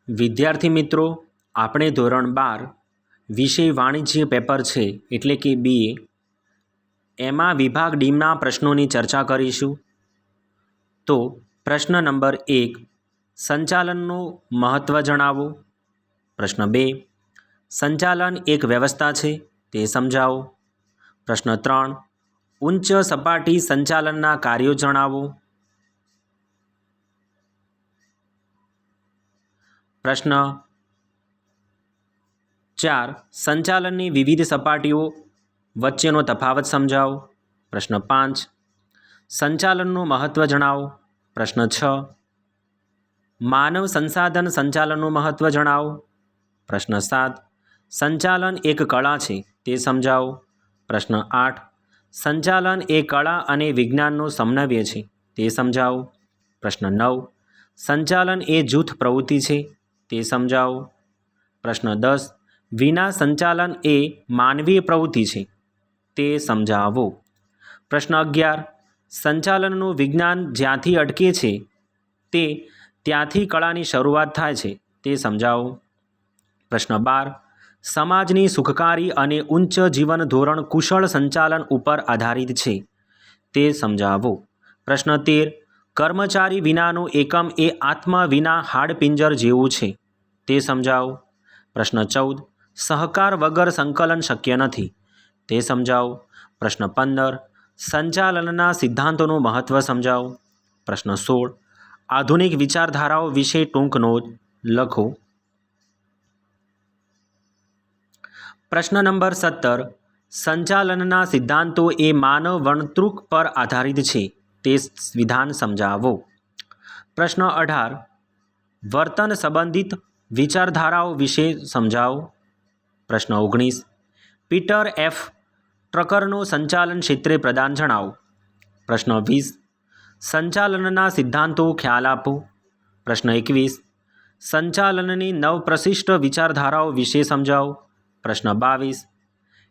વિદ્યાર્થી મિત્રો, આપણે ધોરણ 12 વિષય વાણિજ્ય પેપર છે એટલે કે BA એમાં વિભાગ ડીના પ્રશ્નોની ચર્ચા કરીશું. તો પ્રશ્ન નંબર 1, સંચાલનનું મહત્ત્વ જણાવો. પ્રશ્ન 2, સંચાલન એક વ્યવસ્થા છે તે સમજાવો. પ્રશ્ન 3, ઉચ્ચ સપાટી સંચાલનના કાર્યો જણાવો. પ્રશ્ન 4, સંચાલનની વિવિધ સપાટીઓ વચ્ચેનો તફાવત સમજાવો. પ્રશ્ન 5, સંચાલનનું મહત્ત્વ જણાવો. પ્રશ્ન 6, માનવ સંસાધન સંચાલનનું મહત્ત્વ જણાવો. પ્રશ્ન 7, સંચાલન એક કળા છે તે સમજાવો. પ્રશ્ન 8, સંચાલન એ કળા અને વિજ્ઞાનનો સમન્વય છે તે સમજાવો. પ્રશ્ન 9, સંચાલન એ જૂથ પ્રવૃત્તિ છે તે સમજાવો. પ્રશ્ન 10, વિના સંચાલન એ માનવીય પ્રવૃત્તિ છે તે સમજાવો. પ્રશ્ન 11, સંચાલનનું વિજ્ઞાન જ્યાંથી અટકે છે તે ત્યાંથી કળાની શરૂઆત થાય છે તે સમજાવો. પ્રશ્ન 12, સમાજની સુખકારી અને ઉચ્ચ જીવન ધોરણ કુશળ સંચાલન ઉપર આધારિત છે તે સમજાવો. પ્રશ્ન 13, કર્મચારી વિનાનું એકમ એ આત્મા વિના હાડપિંજર જેવું છે તે સમજાવો. પ્રશ્ન 14, સહકાર વગર સંકલન શક્ય નથી તે સમજાવો. પ્રશ્ન 15, સંચાલનના સિદ્ધાંતોનું મહત્ત્વ સમજાવો. પ્રશ્ન 16, આધુનિક વિચારધારાઓ વિશે ટૂંક નોંધ લખો. પ્રશ્ન નંબર 17, સંચાલનના સિદ્ધાંતો એ માનવ વર્તણૂક પર આધારિત છે તે વિધાન સમજાવો. પ્રશ્ન 18, વર્તન સંબંધિત વિચારધારાઓ વિશે સમજાવો. પ્રશ્ન 19, પીટર એફ ટ્રકરનું સંચાલન ક્ષેત્રે પ્રદાન જણાવો. પ્રશ્ન 20, સંચાલનના સિદ્ધાંતો ખ્યાલ આપો. પ્રશ્ન 21, સંચાલનની નવપ્રશિષ્ટ વિચારધારાઓ વિશે સમજાવો. પ્રશ્ન 22,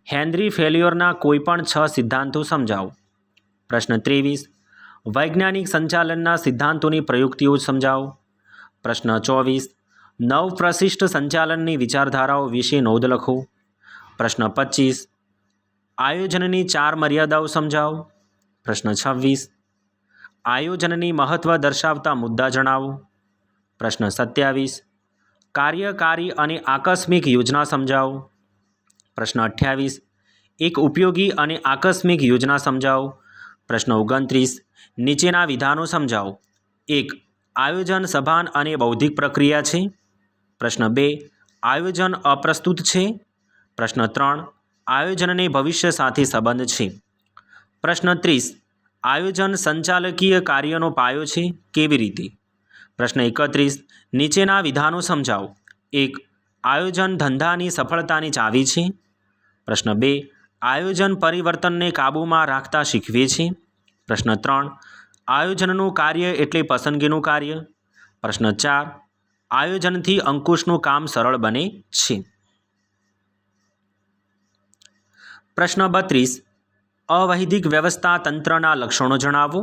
હેનરી ફેલ્યોરના કોઈપણ 6 સિદ્ધાંતો સમજાવો. પ્રશ્ન 23, વૈજ્ઞાનિક સંચાલનના સિદ્ધાંતોની પ્રયુક્તિઓ સમજાવો. પ્રશ્ન 24, નવપ્રશિષ્ટ સંચાલનની વિચારધારાઓ વિશે નોંધ લખો. પ્રશ્ન 25, આયોજનની 4 મર્યાદાઓ સમજાવો. પ્રશ્ન 26, આયોજનની મહત્ત્વ દર્શાવતા મુદ્દા જણાવો. પ્રશ્ન 27, કાર્યકારી અને આકસ્મિક યોજના સમજાવો. પ્રશ્ન 28, એક ઉપયોગી અને આકસ્મિક યોજના સમજાવો. પ્રશ્ન 29, નીચેના વિધાનો સમજાવો. 1, આયોજન સભાન અને બૌદ્ધિક પ્રક્રિયા છે. પ્રશ્ન 2, આયોજન અપ્રસ્તુત છે. પ્રશ્ન 3, આયોજનને ભવિષ્ય સાથે સંબંધ છે. પ્રશ્ન 30, આયોજન સંચાલકીય કાર્યનો પાયો છે કેવી રીતે. પ્રશ્ન 31, નીચેના વિધાનો સમજાવો. 1, આયોજન ધંધાની સફળતાની ચાવી છે. પ્રશ્ન 2, આયોજન પરિવર્તનને કાબૂમાં રાખતા શીખવે છે. પ્રશ્ન 3, આયોજનનું કાર્ય એટલે પસંદગીનું કાર્ય. પ્રશ્ન 4, આયોજનથી અંકુશનું કામ સરળ બને છે. પ્રશ્ન 32, અવૈધિક વ્યવસ્થા તંત્રના લક્ષણો જણાવો.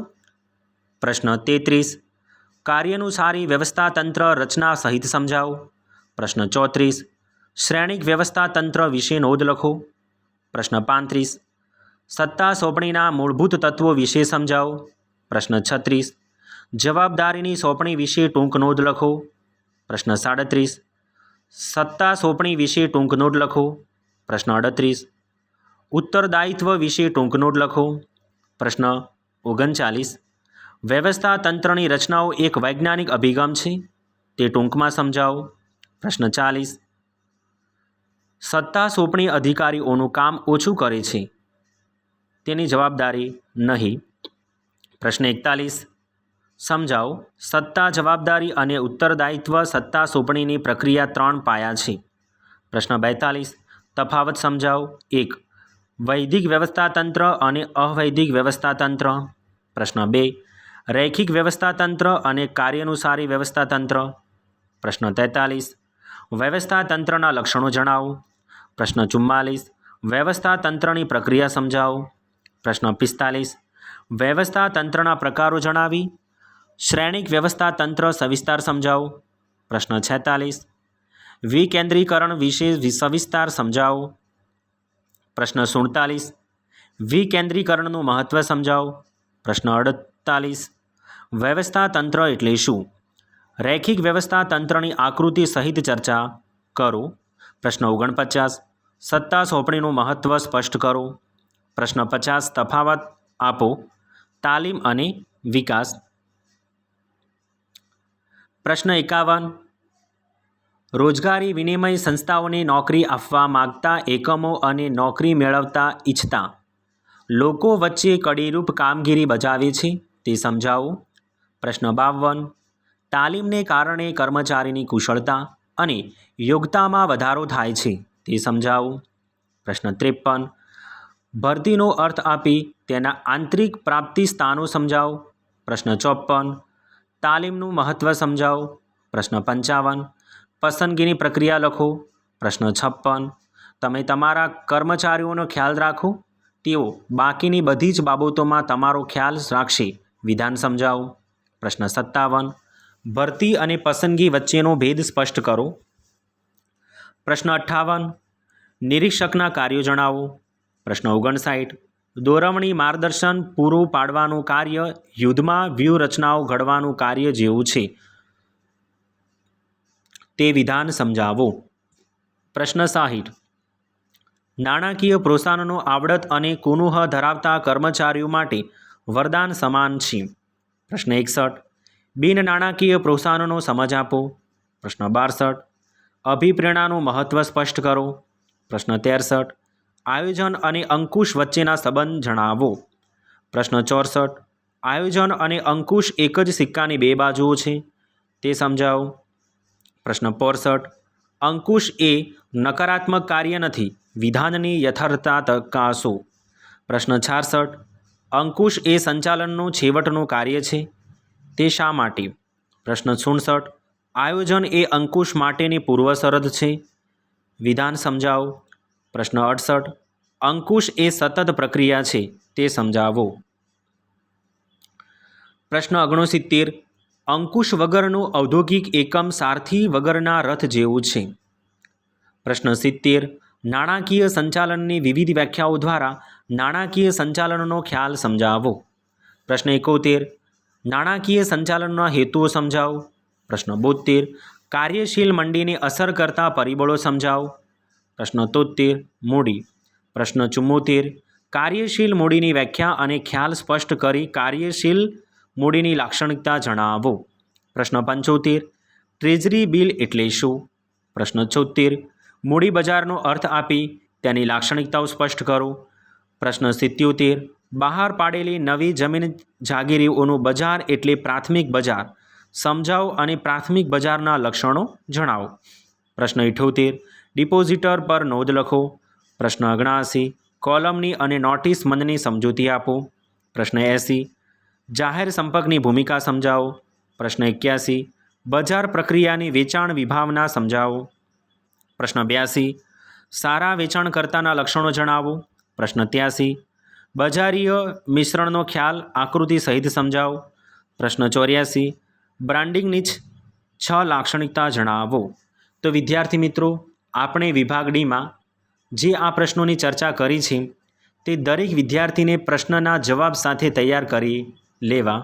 પ્રશ્ન 33, કાર્યનું સારી વ્યવસ્થા તંત્ર રચના સહિત સમજાવો. પ્રશ્ન 34, શ્રેણિક વ્યવસ્થા તંત્ર વિશે નોંધ લખો. પ્રશ્ન 35, સત્તા સોંપણીના મૂળભૂત તત્વો વિશે સમજાવો. પ્રશ્ન 36, જવાબદારીની સોંપણી વિશે ટૂંક નોંધ લખો. પ્રશ્ન 37, સત્તા સોંપણી વિશે ટૂંક નોંધ લખો. પ્રશ્ન 38, ઉત્તરદાયિત્વ વિશે ટૂંક નોંધ લખો. પ્રશ્ન 39, વ્યવસ્થા તંત્રની રચનાઓ એક વૈજ્ઞાનિક અભિગમ છે તે ટૂંકમાં સમજાવો. પ્રશ્ન 40, સત્તા સોંપણી અધિકારીઓનું કામ ઓછું કરે છે તેની જવાબદારી નહીં. પ્રશ્ન 41, સમજાવો. સત્તા, જવાબદારી અને ઉત્તરદાયિત્વ સત્તા સોંપણીની પ્રક્રિયા 3 પાયા છે. પ્રશ્ન 42, તફાવત સમજાવો. 1, વૈધિક વ્યવસ્થા તંત્ર અને અવૈધિક વ્યવસ્થા તંત્ર. પ્રશ્ન 2, રૈખિક વ્યવસ્થા તંત્ર અને કાર્યાનુસારી વ્યવસ્થા તંત્ર. પ્રશ્ન 43, વ્યવસ્થા તંત્રના લક્ષણો જણાવો. પ્રશ્ન 44, વ્યવસ્થા તંત્રની પ્રક્રિયા સમજાવો. પ્રશ્ન 45, વ્યવસ્થા તંત્રના પ્રકારો જણાવી શ્રેણિક વ્યવસ્થા તંત્ર સવિસ્તાર સમજાવો. પ્રશ્ન 46 વિકેન્દ્રીકરણ વિશે સવિસ્તાર સમજાવો. પ્રશ્ન 47 વિકેન્દ્રીકરણનું મહત્ત્વ સમજાવો. પ્રશ્ન 48 વ્યવસ્થા તંત્ર એટલે શું? રૈખિક વ્યવસ્થા તંત્રની આકૃતિ સહિત ચર્ચા કરો. પ્રશ્ન 49 સત્તા સોંપણીનું મહત્ત્વ સ્પષ્ટ કરો. પ્રશ્ન 50 તફાવત આપો તાલીમ અને વિકાસ. પ્રશ્ન 51 રોજગારી વિનિમય સંસ્થાઓને નોકરી આપવા માગતા એકમો અને નોકરી મેળવતા ઈચ્છતા લોકો વચ્ચે કડીરૂપ કામગીરી બજાવે છે તે સમજાવો. પ્રશ્ન 52 તાલીમને કારણે કર્મચારીની કુશળતા અને યોગ્યતામાં વધારો થાય છે તે સમજાવો. પ્રશ્ન 53 ભરતીનો અર્થ આપી તેના આંતરિક પ્રાપ્તિ સ્થાનો સમજાવો. પ્રશ્ન 54 તાલીમનું મહત્ત્વ સમજાવો. પ્રશ્ન 55 પસંદગીની પ્રક્રિયા લખો. પ્રશ્ન 56 તમે તમારા કર્મચારીઓનો ખ્યાલ રાખો, તેઓ બાકીની બધી જ બાબતોમાં તમારો ખ્યાલ રાખશે. વિધાન સમજાવો. પ્રશ્ન 57 ભરતી અને પસંદગી વચ્ચેનો ભેદ સ્પષ્ટ કરો. પ્રશ્ન 58 નિરીક્ષકના કાર્યો જણાવો. પ્રશ્ન 59 દોરવણી માર્ગદર્શન પૂરું પાડવાનું કાર્ય યુદ્ધમાં વ્યૂહરચનાઓ ઘડવાનું કાર્ય જેવું છે તે વિધાન સમજાવો. પ્રશ્ન 60 નાણાકીય પ્રોત્સાહનનો આવડત અને કુનુહ ધરાવતા કર્મચારીઓ માટે વરદાન સમાન છે. પ્રશ્ન 61 બિન નાણાકીય પ્રોત્સાહનનો સમજ આપો. પ્રશ્ન 62 અભિપ્રેરણાનું મહત્ત્વ સ્પષ્ટ કરો. પ્રશ્ન 63 આયોજન અને અંકુશ વચ્ચેના સંબંધ જણાવો. પ્રશ્ન 64 આયોજન અને અંકુશ એક જ સિક્કાની બે બાજુઓ છે તે સમજાવો. પ્રશ્ન 65 અંકુશ એ નકારાત્મક કાર્ય નથી, વિધાનની યથાર્થતા તપાસો. પ્રશ્ન 66 અંકુશ એ સંચાલનનું છેવટનું કાર્ય છે તે શા માટે? પ્રશ્ન 67 આયોજન એ અંકુશ માટેની પૂર્વશરત છે. વિધાન સમજાવો. પ્રશ્ન 68 અંકુશ એ સતત પ્રક્રિયા છે તે સમજાવો. પ્રશ્ન 69 અંકુશ વગરનું ઔદ્યોગિક એકમ સારથી વગરના રથ જેવું છે. પ્રશ્ન 70 નાણાકીય સંચાલનની વિવિધ વ્યાખ્યાઓ દ્વારા નાણાકીય સંચાલનનો ખ્યાલ સમજાવો. પ્રશ્ન 71 નાણાકીય સંચાલનના હેતુઓ સમજાવો. પ્રશ્ન 72 કાર્યશીલ મંડીને અસર કરતા પરિબળો સમજાવો. પ્રશ્ન 73 મૂડી. પ્રશ્ન 74 કાર્યશીલ મૂડીની વ્યાખ્યા અને ખ્યાલ સ્પષ્ટ કરી કાર્યશીલ મૂડીની લાક્ષણિકતા જણાવો. પ્રશ્ન 75 ટ્રેઝરી બિલ એટલે શું? પ્રશ્ન 76 મૂડી બજારનો અર્થ આપી તેની લાક્ષણિકતાઓ સ્પષ્ટ કરો. પ્રશ્ન 77 બહાર પાડેલી નવી જમીન જાગીરીઓનું બજાર એટલે પ્રાથમિક બજાર સમજાવો અને પ્રાથમિક બજારના લક્ષણો જણાવો. પ્રશ્ન 78 ડિપોઝિટર પર નોંધ લખો. પ્રશ્ન 79 કોલમની અને નોટિસ મંદની સમજૂતી આપો. પ્રશ્ન 80 જાહેર સંપર્કની ભૂમિકા સમજાવો. પ્રશ્ન 81 બજાર પ્રક્રિયાની વેચાણ વિભાવના સમજાવો. પ્રશ્ન 82 સારા વેચાણકર્તાના લક્ષણો જણાવો. પ્રશ્ન 83 બજારીય મિશ્રણનો ખ્યાલ આકૃતિ સહિત સમજાવો. પ્રશ્ન 84 બ્રાન્ડિંગની 6 લાક્ષણિકતા જણાવો. તો વિદ્યાર્થી મિત્રો, આપણે વિભાગ ડીમાં જે આ પ્રશ્નોની ચર્ચા કરી છે તે દરેક વિદ્યાર્થીને પ્રશ્નના જવાબ સાથે તૈયાર કરી લેવા.